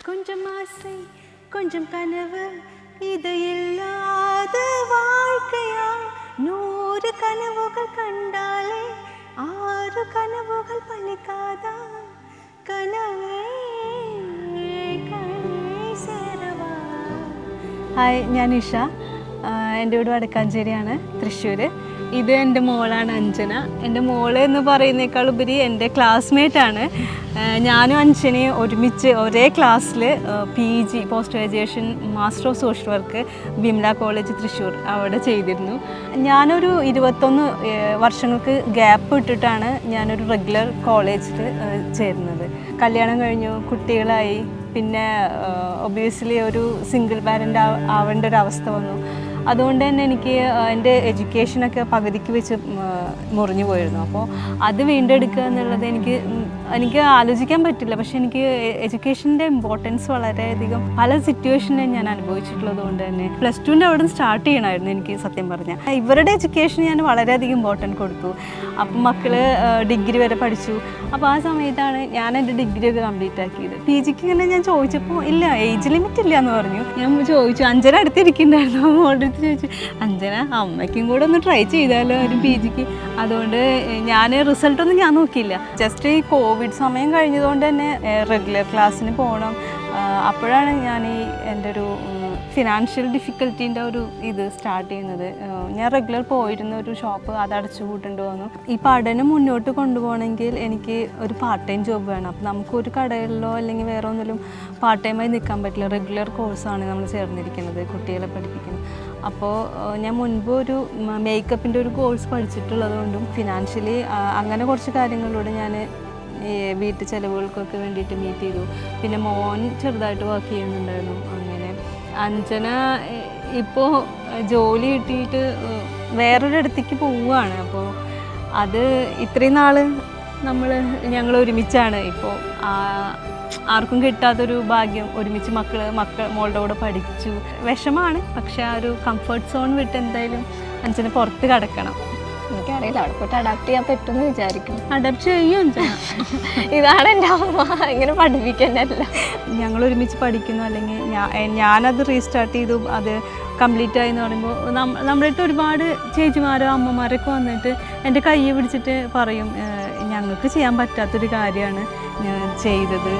கொஞ்சம் ஆசை கொஞ்சம் கனவு இது இல்லாத வாழ்க்கையா 100 கனவுகள் கண்டாலே 6 கனவுகள் பலிக்காதா കനവേ കൈസേരവാ. ഹായ്, ഞാൻ ഇഷ. എൻ്റെ വീട് വടക്കാഞ്ചേരിയാണ്, തൃശ്ശൂർ. ഇത് എൻ്റെ മോളാണ് അഞ്ജന. എൻ്റെ മോള് എന്ന് പറയുന്നേക്കാൾ ഉപരി എൻ്റെ ക്ലാസ്മേറ്റാണ്. ഞാനും അഞ്ജനയും ഒരുമിച്ച് ഒരേ ക്ലാസ്സിൽ PG post graduation master of social work Vimala college Thrissur അവിടെ ചെയ്തിരുന്നു. ഞാനൊരു 21 വർഷങ്ങൾക്ക് ഗ്യാപ്പ് ഇട്ടിട്ടാണ് ഞാനൊരു റെഗുലർ കോളേജിൽ ചേരുന്നത്. കല്യാണം കഴിഞ്ഞു, കുട്ടികളായി, പിന്നെ ഒബ്വിയസ്ലി ഒരു സിംഗിൾ പാരൻ്റ് ആവേണ്ട ഒരു അവസ്ഥ വന്നു. അതുകൊണ്ട് തന്നെ എനിക്ക് എൻ്റെ എഡ്യൂക്കേഷനൊക്കെ പകുതിക്ക് വെച്ച് മുറിഞ്ഞു പോയിരുന്നു. അപ്പോൾ അത് വീണ്ടെടുക്കുക എന്നുള്ളത് എനിക്ക് ആലോചിക്കാൻ പറ്റില്ല. പക്ഷേ എനിക്ക് എഡ്യൂക്കേഷൻ്റെ ഇമ്പോർട്ടൻസ് വളരെയധികം പല സിറ്റുവേഷനിലും ഞാൻ അനുഭവിച്ചിട്ടുള്ളത് കൊണ്ട് തന്നെ +2 അവിടെ നിന്ന് സ്റ്റാർട്ട് ചെയ്യണമായിരുന്നു എനിക്ക് സത്യം പറഞ്ഞാൽ. ഇവരുടെ എഡ്യൂക്കേഷൻ ഞാൻ വളരെയധികം ഇമ്പോർട്ടൻറ്റ് കൊടുത്തു. അപ്പം മക്കൾ ഡിഗ്രി വരെ പഠിച്ചു. അപ്പോൾ ആ സമയത്താണ് ഞാൻ എൻ്റെ ഡിഗ്രി ഒക്കെ കംപ്ലീറ്റ് ആക്കിയത്. PGക്ക് ഇങ്ങനെ ഞാൻ ചോദിച്ചപ്പോൾ ഇല്ല, ഏജ് ലിമിറ്റ് ഇല്ല എന്ന് പറഞ്ഞു. ഞാൻ ചോദിച്ചു, അഞ്ജന അടുത്തിരിക്കുന്നുണ്ടായിരുന്നു, മോളുടെ ചോദിച്ചു, അഞ്ജന അമ്മയ്ക്കും കൂടെ ഒന്ന് ട്രൈ ചെയ്താലോ ഒരു PGക്ക്. അതുകൊണ്ട് റിസൾട്ടൊന്നും ഞാൻ നോക്കിയില്ല. ജസ്റ്റ് ഈ കോവിഡ് സമയം കഴിഞ്ഞതുകൊണ്ട് തന്നെ റെഗുലർ ക്ലാസ്സിന് പോകണം. അപ്പോഴാണ് ഞാൻ എൻ്റെ ഒരു ഫിനാൻഷ്യൽ ഡിഫിക്കൽട്ടീൻ്റെ ഒരു ഇത് സ്റ്റാർട്ട് ചെയ്യുന്നത്. ഞാൻ റെഗുലർ പോയിരുന്ന ഒരു ഷോപ്പ് അത് അടച്ചു പൂട്ടേണ്ടി വന്നു. ഈ പഠനം മുന്നോട്ട് കൊണ്ടുപോകണമെങ്കിൽ എനിക്ക് ഒരു പാർട്ട് ടൈം ജോബ് വേണം. അപ്പോൾ നമുക്കൊരു കടകളിലോ അല്ലെങ്കിൽ വേറെ ഒന്നിലും പാർട്ട് ടൈമായി നിൽക്കാൻ പറ്റില്ല. റെഗുലർ കോഴ്സാണ് നമ്മൾ ചേർന്നിരിക്കുന്നത്, കുട്ടികളെ പഠിപ്പിക്കുന്നത്. അപ്പോൾ ഞാൻ മുൻപ് ഒരു മേക്കപ്പിൻ്റെ ഒരു കോഴ്സ് പഠിച്ചിട്ടുള്ളത് കൊണ്ടും ഫിനാൻഷ്യലി അങ്ങനെ കുറച്ച് കാര്യങ്ങളിലൂടെ ഞാൻ വീട്ടു ചിലവുകൾക്കൊക്കെ വേണ്ടിയിട്ട് മീറ്റ് ചെയ്തു. പിന്നെ മോൻ ചെറുതായിട്ട് വർക്ക് ചെയ്യുന്നുണ്ടായിരുന്നു. അങ്ങനെ അഞ്ജന ഇപ്പോൾ ജോലി കിട്ടിയിട്ട് വേറൊരിടത്തേക്ക് പോവുകയാണ്. അപ്പോൾ അത് ഇത്രയും നാൾ ഞങ്ങൾ ഒരുമിച്ചാണ്. ഇപ്പോൾ ആർക്കും കിട്ടാത്തൊരു ഭാഗ്യം, ഒരുമിച്ച് മോളുടെ കൂടെ പഠിച്ചു. വിഷമാണ്, പക്ഷെ ആ ഒരു കംഫർട്ട് സോൺ വിട്ട് എന്തായാലും അഞ്ജന പുറത്ത് കിടക്കണം. എനിക്കറിയില്ല, അവിടെ പോയിട്ട് അഡാപ്റ്റ് ചെയ്യാൻ പറ്റുമെന്ന് വിചാരിക്കും. അഡാപ്റ്റ് ചെയ്യും അഞ്ജന. ഇതാണ് എൻ്റെ അമ്മ ഇങ്ങനെ പഠിപ്പിക്കാനല്ല. ഞങ്ങൾ ഒരുമിച്ച് പഠിക്കുന്നു, അല്ലെങ്കിൽ ഞാനത് റീസ്റ്റാർട്ട് ചെയ്തു, അത് കംപ്ലീറ്റ് ആയി എന്ന് പറയുമ്പോൾ നമ്മുടെ അടുത്ത് ഒരുപാട് ചേച്ചിമാരോ അമ്മമാരൊക്കെ വന്നിട്ട് എൻ്റെ കൈ പിടിച്ചിട്ട് പറയും, ഞങ്ങൾക്ക് ചെയ്യാൻ പറ്റാത്തൊരു കാര്യമാണ് ഞാൻ ചെയ്തത്.